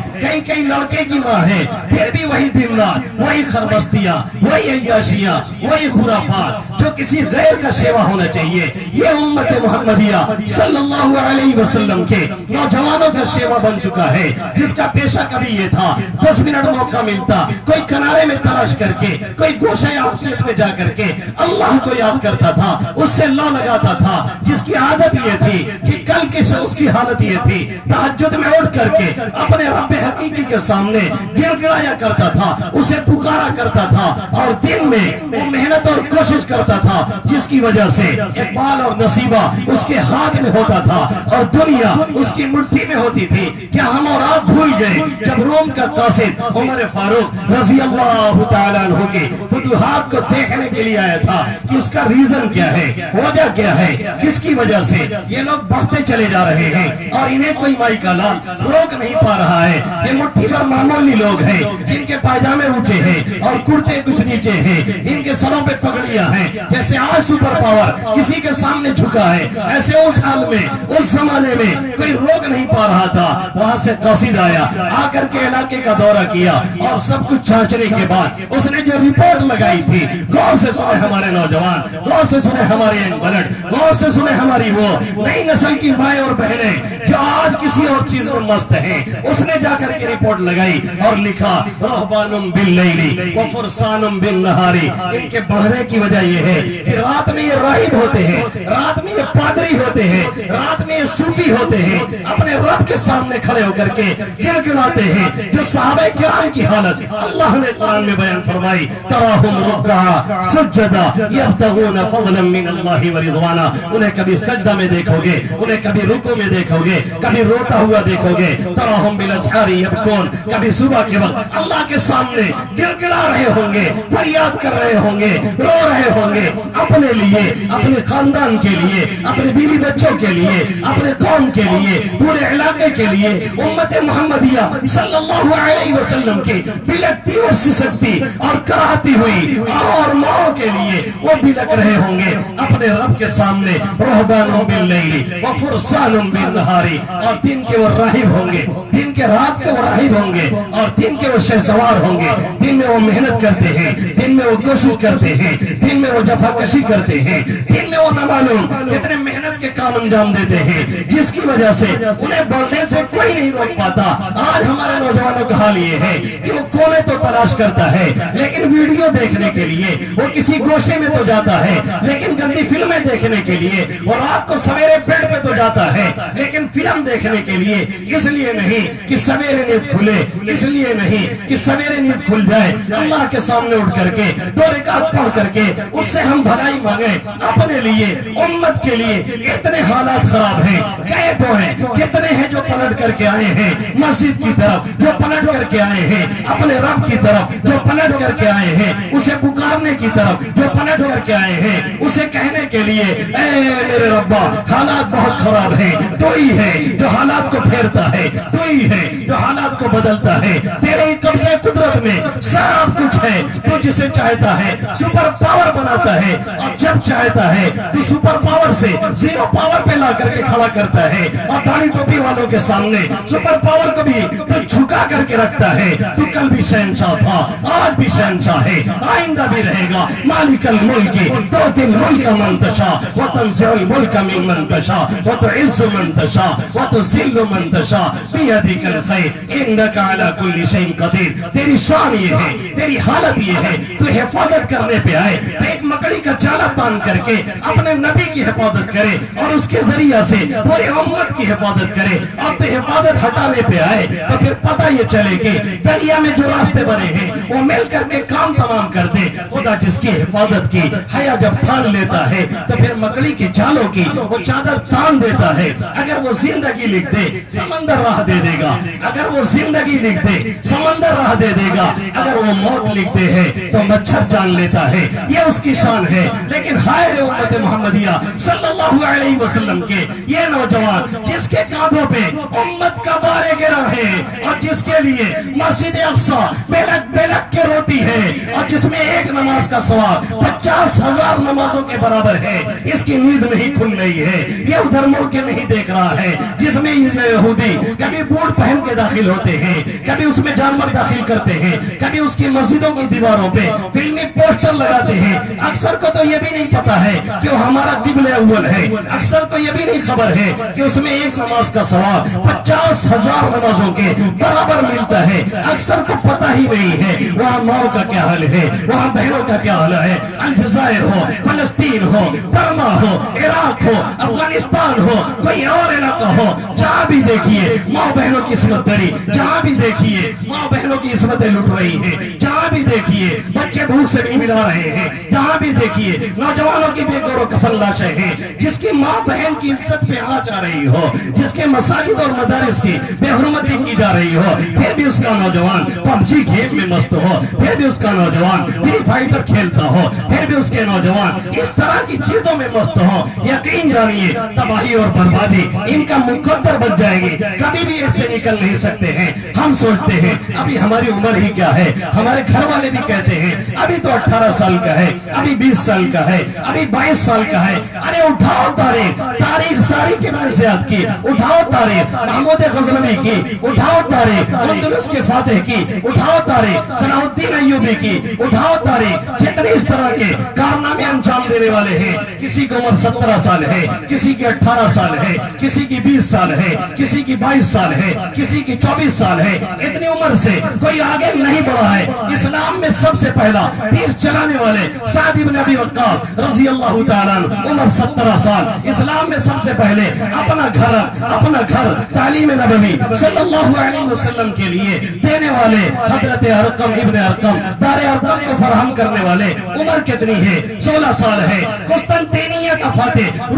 Speaker 1: کئی لڑکے کی ماں ہے، پھر بھی وہی دن رات وہی خربستیاں، وہی عیاشیاں، وہی خرافات جو کسی غیر کا سیوا ہونا چاہیے. یہ امت محمدیہ صلی اللہ علیہ وسلم کے نوجوانوں کا سیوا بن چکا ہے، جس کا پیشہ کبھی یہ تھا 10 منٹ موقع ملتا کوئی کنارے میں تلاش کر کے، کوئی گوشہ عافیت میں جا کر کے اللہ کو یاد کرتا تھا، اس سے لا لگاتا تھا. جس کی عادت یہ تھی کہ کل کے اس کی حالت یہ تھی تہجد میں اٹھ کر کے اپنے رب حقیقی کے سامنے گر گڑایا کرتا تھا، اسے پکارا کرتا تھا، اور دن میں وہ محنت اور کوشش کرتا تھا جس کی وجہ سے اقبال اور نصیبہ اس کے ہاتھ میں ہوتا تھا اور دنیا اس کی مٹھی میں ہوتی تھی. کیا ہم اور آپ بھول گئے جب روم کا قاصد عمر فاروق رضی اللہ تعالیٰ عنہ کے فتوحات کو دیکھنے کے لیے آیا تھا کہ اس کا ریزن کیا ہے، وجہ کیا ہے، کس کی وجہ سے یہ لوگ بڑھتے چلے جا رہے ہیں اور انہیں کوئی مائی کا لال روک نہیں پا رہا ہے. یہ مٹھی پر معمولی لوگ ہیں جن کے پائجامے اونچے ہیں اور کرتے کچھ نیچے ہیں، ان کے سروں پہ پگڑیاں ہیں. جیسے آج سپر پاور کسی کے سامنے جھکا ہے، ایسے اس حال میں اس زمانے میں کوئی روک نہیں پا رہا تھا. وہاں سے قاصد آیا، آ کر کے علاقے کا دورہ کیا اور سب کچھ چانچنے کے بعد اس نے جو رپورٹ لگائی تھی، غور سے سنے ہمارے نوجوان، غور سے سنے ہمارے ینگ بلڈ، غور سے سنے ہماری وہ نئی نسل کی مائیں اور بہنیں جو آج کسی اور چیز میں مست ہیں. اس نے جا کر کے رپورٹ لگائی اور لکھا رہبان باللیل وفرسان بالنہار. ان کے بڑھنے کی وجہ یہ ہے کہ رات میں یہ راہب ہوتے ہیں، رات میں یہ پادری ہوتے ہیں، رات میں یہ صوفی ہوتے ہیں، اپنے رب کے سامنے کھڑے ہو کر کے گر گڑاتے ہیں. جو صحابہ کرام کی حالت اللہ نے قرآن میں بیان فرمائی، تراہم رکعا سجدہ یبتغون فضلا من اللہ ورضوانا. انہیں کبھی سجدہ میں دیکھو گے، انہیں کبھی رکوع میں دیکھو گے، کبھی روتا ہوا دیکھو گے. تراہم بالاسحار یبکون، کبھی صبح کے وقت اللہ کے سامنے گر گڑا رہے ہوں گے، فریاد کر رہے ہوں گے، رو رہے ہوں گے، اپنے لیے، اپنے خاندان کے لیے، اپنے بیوی بچوں کے لیے، اپنے قوم کے لیے، پورے علاقے کے لیے. امت محمدیہ صلی اللہ علیہ وسلم کی بلکتی اور سسکتی اور کراہتی ہوئی اور ماؤں کے لیے وہ بلک رہے ہوں گے اپنے رب کے سامنے. رہبان باللیل وفرسان بالنہار. اور دن کے وہ راہب ہوں گے، دن کے رات کے وہ راہب ہوں گے، اور دن کے وہ شہسوار ہوں گے. دن میں وہ محنت کرتے ہیں، دن میں وہ کوشش کرتے ہیں، دن میں وہ جفا کشی کرتے ہیں، دن میں وہ نہ معلوم کتنے محنت کے کام انجام دیتے ہیں جس کی وجہ سے انہیں بڑھنے سے کوئی نہیں روک پاتا. آج ہمارے نوجوانوں کا حال یہ ہے کہ وہ کونے تو تلاش کرتا ہے لیکن ویڈیو دیکھنے کے لیے وہ کسی گوشے میں تو جاتا ہے لیکن گندی فلمیں دیکھنے کے لیے وہ رات کو سویرے بیڈ پہ تو جاتا ہے لیکن فلم دیکھنے کے لیے اس لیے نہیں کہ سویرے نیند کھلے, اس لیے نہیں کہ سویرے نیند کھل جائے, اللہ کے سامنے اٹھ کر کے 2 رکعت پڑھ کر کے اس سے ہم بھلائی مانگیں. اپنے لیے, امت کے لیے اتنے حالات خراب ہیں, کئے تو ہیں, کتنے ہیں جو پلٹ کر کے آئے ہیں مسجد کی طرف, جو پلٹ کر کے آئے ہیں اپنے رب کی طرف, جو پلٹ کر کے آئے ہیں اسے پکارنے کی طرف, جو پلٹ کر کے آئے ہیں اسے کہنے کے لیے اے میرے ربا حالات بہت خراب ہیں, تو ہی ہے جو حالات کو پھیرتا ہے, تو ہی ہے جو حالات کو بدلتا ہے. تیرے ہی قبضے قدرت میں سب کچھ ہے, تو جسے چاہتا ہے سپر پاور بناتا ہے اور جب چاہتا ہے تو سپر پاور سے زیرو پاور پہ لا کر کے کھڑا کرتا ہے اور داڑھی ٹوپی والوں کے سامنے سپر پاور کو بھی تو جھکا کر کے رکھتا ہے. تو کل بھی شہنشاہ تھا, آج بھی شہنشاہ ہے, آئندہ بھی رہے گا. مالک الملک تؤتی الملک من تشاء وتنزع الملک ممن تشاء وتعز من تشاء وتذل من تشاء بیدک الخیر انک علی کل شیء قدیر. تیری شان یہ ہے, تیری حالت یہ ہے, تو حفاظت کرنے پہ آئے تو ایک مکڑی کا چالا تان کر کے اپنے نبی کی حفاظت کرے اور اس کے ذریعہ سے پوری امت کی حفاظت کرے. اب تو حفاظت ہٹانے پہ آئے تو پھر پتہ یہ چلے کہ دریا میں جو راستے بنے ہیں وہ مل کر کے کام تمام کر دے. خدا جس کی حفاظت کی حیا جب تھان لیتا ہے تو پھر مکڑی کی چالوں کی وہ چادر تان دیتا ہے. اگر وہ زندگی لکھ دے سمندر راہ دے دے گا, اگر وہ زندگی لکھ دے سمندر راہ دے دے گا, اگر وہ موت لکھتے ہیں تو مچھر جان لیتا ہے. یہ اس کی شان ہے. لیکن ہائے رے امت محمدیہ صلی اللہ علیہ وسلم کے یہ نوجوان جس کے کاندھوں پہ امت کا بارے گرا ہے اور جس کے لیے مسجد اقصی بیلک بیلک کے روتی ہے اور جس میں ایک نماز کا ثواب 50,000 نمازوں کے برابر ہے, اس کی نیند نہیں کھل رہی ہے. یہ ادھر مڑ کے نہیں دیکھ رہا ہے جس میں یہودی کبھی بوٹ پہن کے داخل ہوتے ہیں, کبھی اس میں جانور داخل کرتے ہیں, کبھی اس کی مسجدوں کی دیواروں پہ فلمی پوسٹر لگاتے ہیں. اکثر کو تو یہ بھی نہیں پتا ہے کہ وہ ہمارا قبلہ اول ہے, اکثر کو یہ بھی نہیں خبر ہے کہ اس میں ایک نماز کا ثواب 50,000 نمازوں کے برابر ملتا ہے. اکثر کو پتہ ہی نہیں ہے وہاں ماؤں کا کیا حال ہے, وہاں بہنوں کا کیا حال ہے. الجزائر ہو, فلسطین ہو, برما ہو, عراق ہو, افغانستان ہو, کوئی اور علاقہ ہو, جہاں بھی دیکھیے ماں بہنوں کی عصمت دری, جہاں بھی دیکھیے ماں بہنوں کی عصمتیں لٹ رہی ہیں, جہاں بھی دیکھیے بچے بھوک سے بھی ملا رہے ہیں, جہاں بھی دیکھیے نوجوانوں کی بے گور و کفن لاشیں ہیں. جس کی ماں بہن کی عزت پہ آ جا رہی ہو, جس کے مساجد اور مدارس کی بے حرمتی کی جا رہی ہو, پھر بھی اس کا نوجوان PUBG گیم میں مست ہو, پھر بھی اس کا نوجوان فری فائٹر کھیلتا ہو, پھر بھی اس کے نوجوان اس طرح کی چیزوں میں مست ہو, یقین جانیے تباہی اور بربادی ان کا مقدر بن جائے گی. کبھی بھی اس سے نکل نہیں سکتے ہیں. ہم سوچتے ہیں ابھی ہماری عمر ہی کیا ہے, ہمارے گھر والے بھی کہتے ہیں ابھی تو 18 سال کا ہے, ابھی 20 سال کا ہے, ابھی 22 سال کا ہے. ارے اٹھاؤ تاریخ, تاریخ کے منصیات کی اٹھاؤ تاریخ, محمود غزنوی کی اٹھاؤ تاریخ, اندلس کے فاتح کی اٹھاؤ تاریخ, صلاح الدین ایوبی کی اٹھاؤ تاریخ. جتنے اس طرح کے کارنامے انجام دینے والے ہیں, کسی کی عمر 17 سال ہے, کسی کی 18 سال ہے, کسی کی 20 سال ہے, کسی کی 22 سال ہے, کسی کی 24 سال ہے. اتنی عمر سے کوئی آگے نہیں بڑھا ہے. اسلام میں سب سے پہلا تیر چلانے والے سعد بن ابی وقاص رضی اللہ تعالیٰ عنہ عمر 17 سال. اسلام میں سب سے پہلے اپنا گھر تعلیم نبوی صلی اللہ علیہ وسلم کے لیے دینے والے حضرت ارقم ابن ارقم دار ارقم کو فراہم کرنے والے عمر کتنی ہے؟ 16 سال ہے. قسطنطینیہ کا فاتح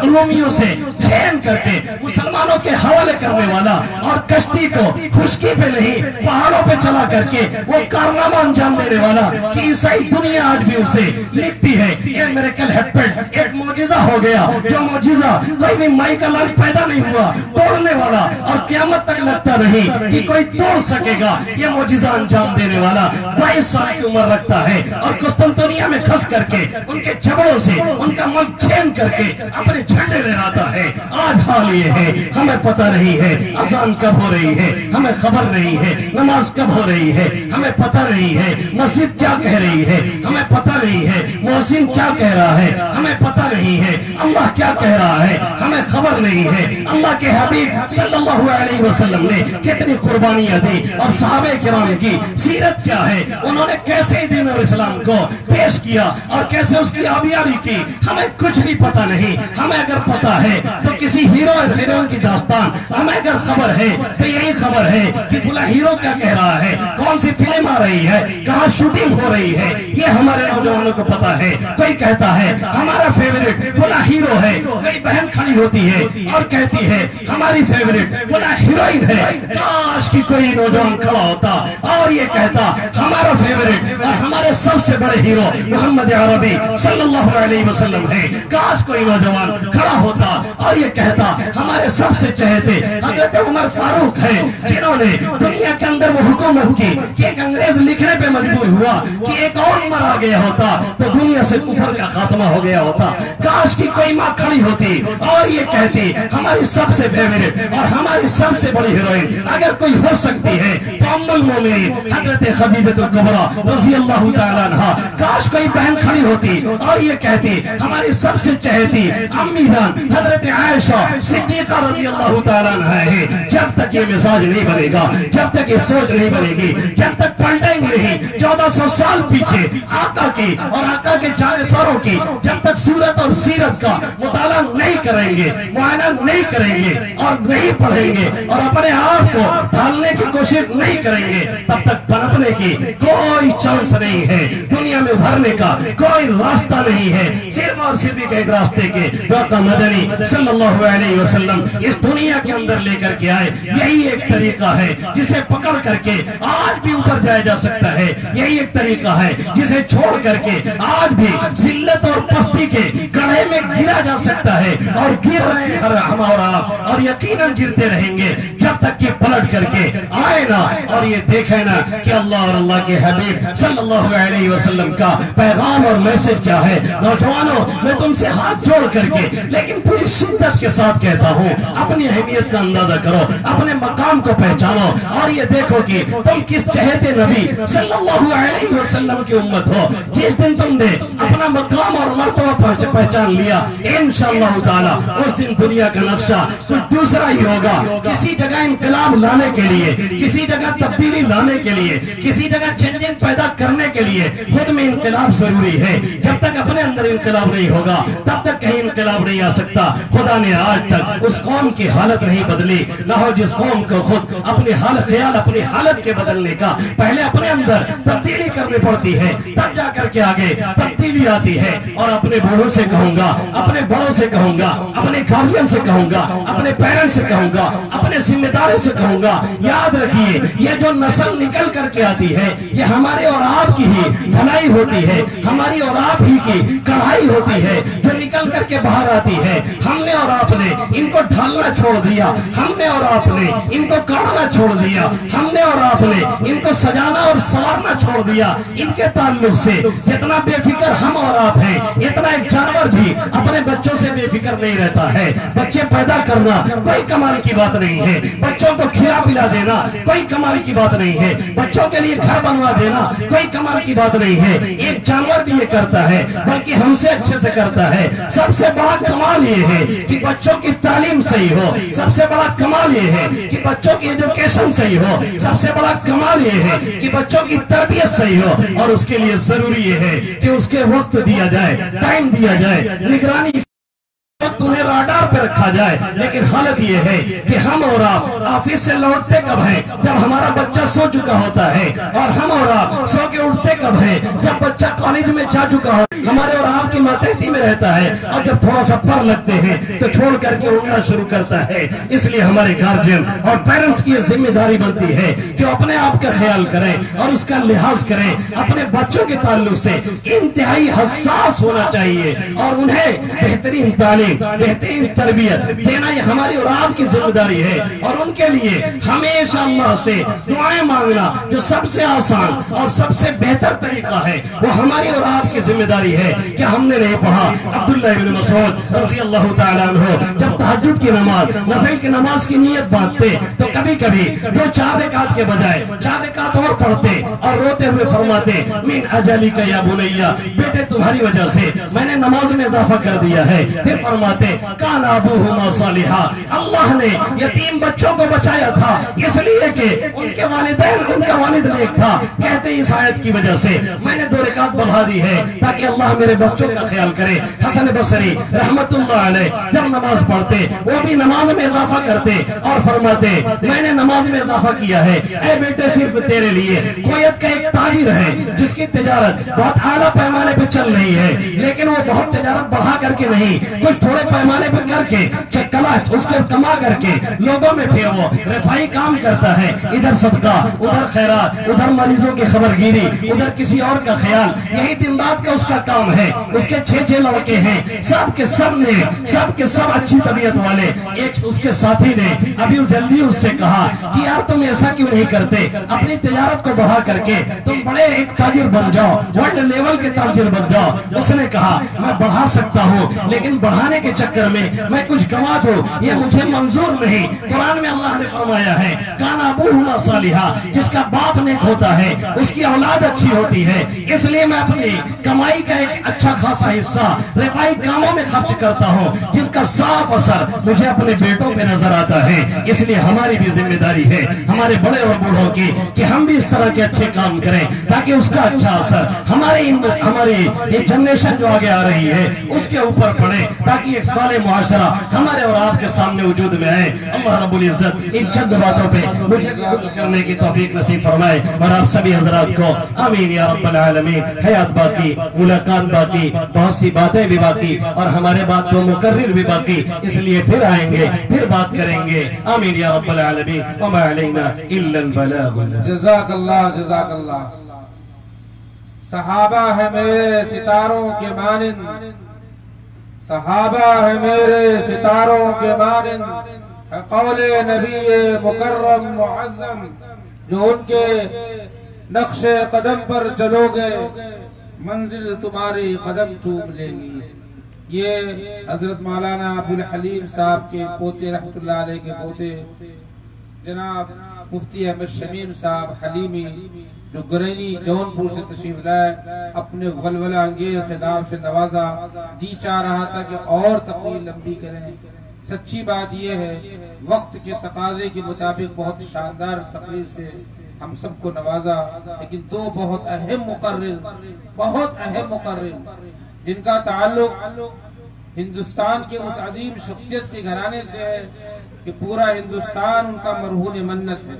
Speaker 1: رومیوں سے چھین کر کے مسلمانوں کے حوالے کرنے والا اور کشتی کو خشکی پہ نہیں پہاڑوں پہ چلا کر کے وہ کارنامہ انجام دینے والا کہ عیسائی دنیا آج بھی اسے لکھتی ہے. یہ میریکل ہیپنڈ, ایک معجزہ ہو گیا, جو معجزہ کوئی بھی مائیکل آن پیدا نہیں ہوا توڑنے والا اور قیامت تک لگتا نہیں کہ کوئی توڑ سکے گا. یہ معجزہ انجام دینے والا 22 سال کی عمر عمر رکھتا ہے اور قسطنطنیہ میں کھس کر کے ان کے جبڑوں سے ان کا ملک چھین کر کے اپنے جھنڈے لہراتا ہے. آج حال یہ ہے ہمیں پتہ نہیں ہے اذان کب ہو رہی ہے, ہمیں خبر نہیں ہے نماز کب ہو رہی ہے, ہمیں پتہ نہیں ہے مسجد کیا کہہ رہی ہے, ہمیں پتہ نہیں ہے محسن کیا کہہ رہا ہے, ہمیں پتہ نہیں ہے اللہ کیا کہہ رہا ہے, ہمیں خبر نہیں ہے اللہ کے حبیب صلی اللہ علیہ وسلم نے کتنی قربانیاں دی اور صحابہ کرام کی سیرت کیا ہے, انہوں نے کیسے دین اور اسلام کو پیش کیا اور کیسے اس کی آبیاری کی, ہمیں کچھ بھی پتہ نہیں. ہمیں اگر پتہ ہے تو کسی ہیرو اور ہیروئن کی داستان, ہمیں اگر خبر ہے تو یہی خبر ہے کہ فلاں ہیرو کیا کہہ رہا ہے, کون سی فلم آ رہی ہے, کہاں شوٹنگ ہو رہی ہے, یہ ہمارے نوجوانوں کو پتہ ہے. کوئی کہتا ہے ہمارا فیورٹ فلاں ہیرو ہے, کوئی بہن کھڑی ہوتی ہے اور کہتی ہے ہماری فیورٹ فلاں ہیروئن ہے. کاش کی کوئی نوجوان کھڑا ہوتا اور یہ کہتا ہمارا فیورٹ اور ہمارے سب سے بڑے ہیرو محمد عربی صلی اللہ علیہ وسلم ہے. کاش کوئی نوجوان کھڑا ہوتا اور یہ کہتا ہمارے سب سے چہتے حضرت عمر فاروق ہیں جنہوں نے دنیا کے اندر وہ حکومت کی کہ ایک انگریز لکھنے پہ مجبور ہوا کہ ایک اور عمر آ گیا ہوتا تو دنیا سے کفر کا خاتمہ ہو گیا ہوتا. کاش کی کوئی ماں کھڑی ہوتی اور یہ کہتی ہماری سب سے فیورٹ اور ہماری سب سے بڑی ہیروئن اگر کوئی ہو سکتی ہے تو ام المومنین حضرت خدیجہ الکبریٰ رضی اللہ تعالیٰ عنہا. کاش کوئی بہن کھڑی ہوتی اور یہ کہتی ہماری سب سے چہتی امی جان حضرت عائشہ صدیقہ رضی اللہ تعالیٰ عنہ ہے. جب تک یہ مزاج نہیں بنے گا, جب تک یہ سوچ نہیں بنے گی, جب تک پلٹیں گے نہیں 1400 سال پیچھے آقا کی اور آقا کے جانشینوں کی, جب تک سورت اور سیرت کا مطالعہ نہیں کریں گے, معائنہ نہیں کریں گے اور نہیں پڑھیں گے اور اپنے آپ کو ڈھالنے کی کوشش نہیں کریں گے, تب تک پنپنے کی کوئی چانس نہیں ہے, دنیا میں ابھرنے کا کوئی راستہ نہیں ہے. صرف اور صرف ایک راستے کے آقا مدنی صلی اللہ علیہ وسلم اس دنیا کے اندر لے کر کے آئے. یہی ایک طریقہ ہے جسے پکڑ کر کے آج بھی اوپر جایا جا سکتا ہے. یہی ایک طریقہ ہے جسے چھوڑ کر کے آج بھی ذلت اور پستی کے گڑھے میں گرا جا سکتا ہے اور گر رہے ہیں ہم اور آپ, اور یقیناً گرتے رہیں گے جب تک کہ پلٹ کر کے آئے نا اور یہ دیکھے نا کہ اللہ اور اللہ کے حبیب صلی اللہ علیہ وسلم کا پیغام اور میسج کیا ہے. نوجوانوں میں تم سے ہاتھ جوڑ کر کے لیکن پوری شدت کے ساتھ کہتا ہوں اپنی اہمیت کا اندازہ کرو, اپنے مقام کو پہچانو اور یہ دیکھو کہ تم کس چہتے نبی صلی اللہ علیہ وسلم کی امت ہو. جس دن تم نے اپنا مقام اور مرتبہ پہچان لیا انشاءاللہ تعالی اس دن دنیا کا نقشہ کچھ دوسرا ہی ہوگا. کسی جگہ انقلاب لانے کے لیے, کسی جگہ تبدیلی لانے کے لیے, کسی جگہ چینجنگ پیدا کرنے کے لیے خود میں انقلاب ضروری ہے. جب تک اپنے اندر انقلاب نہیں ہوگا تب تک کہیں انقلاب نہیں آ سکتا. خدا نے آج تک اس قوم کی حالت نہیں بدلی, نہ ہو جس قوم کو خود اپنی خیال اپنی حالت کے بدلنے کا پہلے اپنے اندر تبدیلی کرنی پڑتی ہے, تب جا کر کے آگے تبدیلی آتی ہے. اور اپنے بوڑھوں سے کہوں گا, اپنے بڑوں سے کہوں گا, اپنے گارجین سے کہوں گا, اپنے پیرنٹ سے کہوں گا, اپنے ذمہ داروں سے کہوں گا, یاد رکھیے یہ جو نسل نکل کر کے آتی ہے یہ ہمارے اور آپ کی ہی بھلائی ہوتی ہے, ہماری اور آپ ہی کی کڑھائی ہوتی ہے جو نکل کر کے باہر آتی ہے. ہم نے اور آپ نے ان کو ڈھالنا چھوڑ دیا, ہم نے اور آپ نے ان کو کاٹنا چھوڑ دیا, ہم نے اور آپ نے ان کو سجانا اور سنوارنا چھوڑ دیا. ان کے تعلق سے جتنا بے فکر ہم اور آپ ہیں اتنا ایک جانور بھی اپنے بچوں سے بے فکر نہیں رہتا ہے. بچے پیدا کرنا کوئی کمال کی بات نہیں ہے, بچوں کو کھلا پلا دینا کوئی کمال کی بات نہیں ہے, بچوں کے لیے گھر بنوا دینا کوئی کمال کی بات نہیں ہے. ایک جانور بھی یہ کرتا ہے بلکہ ہم سے اچھے سے کرتا ہے. سب سے بڑا کمال یہ ہے کہ بچوں کی تعلیم صحیح ہو, سب سے بڑا کمال یہ ہے کہ بچوں کی ایجوکیشن صحیح ہو, سب سے بڑا کمال یہ ہے کہ بچوں کی تربیت صحیح ہو. اور اس کے لیے ضروری یہ ہے کہ اس کے وقت دیا جائے, ٹائم دیا جائے, نگرانی انہیں راڈار پہ رکھا جائے. لیکن حالت یہ ہے کہ ہم اور آپ آفس سے لوٹتے کب ہیں جب ہمارا بچہ سو چکا ہوتا ہے, اور ہم اور آپ سو کے اٹھتے کب ہیں جب بچہ کالج میں جا چکا ہو. ہمارے اور آپ کی ماتحتی میں رہتا ہے اور جب تھوڑا سا پر لگتے ہیں تو چھوڑ کر کے اڑنا شروع کرتا ہے. اس لیے ہمارے گارجین اور پیرنٹس کی یہ ذمہ داری بنتی ہے کہ وہ اپنے آپ کا خیال کریں اور اس کا لحاظ کریں. اپنے بچوں کے تعلق سے انتہائی حساس ہونا چاہیے اور انہیں بہترین تعلیم, بہترین تربیت دینا یہ ہماری اور آپ کی ذمہ داری ہے. اور ان کے لیے ہمیشہ اللہ سے دعائیں مانگنا جو سب سے آسان اور سب سے بہتر
Speaker 2: طریقہ ہے، وہ ہماری اور آپ کی ذمہ داری ہے کہ ہم نے نہیں پڑھا۔ عبداللہ بن مسعود رضی اللہ تعالیٰ عنہ جب تہجد کی نماز، نفل کی نماز کی نیت باندھتے تو کبھی کبھی 2-4 رکعت کے بجائے 4 رکعت اور پڑھتے اور روتے ہوئے فرماتے من اجلک یا بنیا، بیٹے تمہاری وجہ سے میں نے نماز میں اضافہ کر دیا ہے۔ پھر فرماتے کان ابوہما صالحا، اللہ نے یتیم بچوں کو بچایا تھا اس لیے کہ ان کے والدین، ان کا والد نیک تھا، کہتے اس آیت کی وجہ سے میں نے 2 رکعت بڑھا دی ہے تاکہ اللہ میرے بچوں کا خیال کرے۔ حسن بصری رحمت اللہ علیہ جب نماز پڑھتے وہ بھی نماز میں اضافہ کرتے اور فرماتے میں نے نماز میں اضافہ کیا ہے اے بیٹے صرف تیرے لیے۔ کویت کا ایک تاجر ہے جس کی تجارت بہت اعلیٰ پیمانے پہ چل رہی ہے، لیکن وہ بہت تجارت بڑھا کر کے نہیں، کچھ تھوڑے پیمانے پہ کر کے اس کے کما کر کے لوگوں میں پھر وہ رفائی کام کرتا ہے، ادھر صدقہ، ادھر خیرات، ادھر مریضوں کی خبرگیری، ادھر کسی اور کا خیال، یہی دن رات کا اس کا کام ہے۔ اس کے 6 لڑکے ہیں، سب کے سب اچھی طبیعت والے۔ ایک اس کے ساتھی نے ابھی جلدی اس سے کہا کہ یار تم ایسا کیوں نہیں کرتے، اپنی تجارت کو بڑھا کر کے تم بڑے ایک تاجر بن جاؤ، ورلڈ لیول کے تاجر بن جاؤ۔ اس نے کہا میں بڑھا سکتا ہوں لیکن بڑھانے کے چکر میں کچھ گوا دوں یہ مجھے منظور نہیں۔ قرآن میں اللہ نے فرمایا ہے کان ابوہما صالحا، جس کا باپ نیک ہوتا ہے اس کی اولاد اچھی ہوتی ہے، اس لیے میں اپنی کمائی کا ایک اچھا خاصا حصہ رفائی کاموں میں خرچ کرتا ہوں جس کا صاف اثر مجھے اپنے بیٹوں پہ نظر آتا ہے۔ اس لیے ہماری بھی ذمہ داری ہے ہمارے بڑے اور بوڑھوں کی کہ ہم بھی اس طرح کے اچھے کام کریں تاکہ اس کا اچھا اثر ہماری یہ جنریشن جو آگے آ رہی ہے اس کے اوپر پڑے، تاکہ ایک صالح معاشرہ ہمارے اور آپ کے سامنے وجود میں آئے۔ اللہ رب العزت ان چند باتوں پہ مجھے عمل کرنے کی توفیق نصیب فرمائے اور آپ سبھی حضرات کو آمین یا رب العالمین۔ حیات باقی، ملاقات باقی، بہت سی باتیں بھی باقی اور ہمارے بات کو مقرر بھی باقی، اس لیے پھر آئیں گے، پھر بات کریں گے۔ آمین یا رب العالمین۔ وما علینا الا البلاغ۔
Speaker 3: جزاک اللہ جزاک اللہ۔ صحابہ ہے میرے ستاروں کے مانند، صحابہ ہے میرے ستاروں کے مانند، ہے قول نبی مکرم معظم، جو ان کے نقش قدم پر چلو گے منزل تمہاری قدم چوم لے گی۔ یہ حضرت مولانا عبدالحلیم صاحب کے پوتے رحمت اللہ علیہ کے پوتے جناب مفتی احمد شمیم صاحب حلیمی جو گرینی جونپور سے تشریف لائے، اپنے غلغلہ انگیز خطاب سے نوازا۔ جی چاہ رہا تھا کہ اور تقریر لمبی کریں، سچی بات یہ ہے وقت کے تقاضے کے مطابق بہت شاندار تقریر سے ہم سب کو نوازا، لیکن 2 بہت اہم مقرر جن کا تعلق ہندوستان کے اس عظیم شخصیت کے گھرانے سے ہے کہ پورا ہندوستان ان کا مرہون منت ہے۔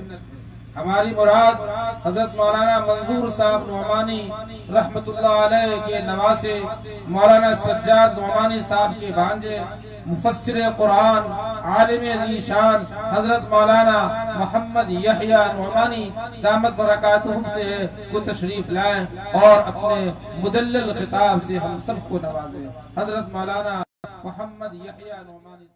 Speaker 3: ہماری مراد حضرت مولانا منظور صاحب نعمانی رحمت اللہ علیہ کے نواسے، مولانا سجاد نعمانی صاحب کے بھانجے، مفسر قرآن عالم ذی شان حضرت مولانا محمد یحییٰ نعمانی دامت برکاتہم سے ہے، وہ تشریف لائیں اور اپنے مدلل خطاب سے ہم سب کو نوازیں۔ حضرت مولانا محمد یحییٰ نعمانی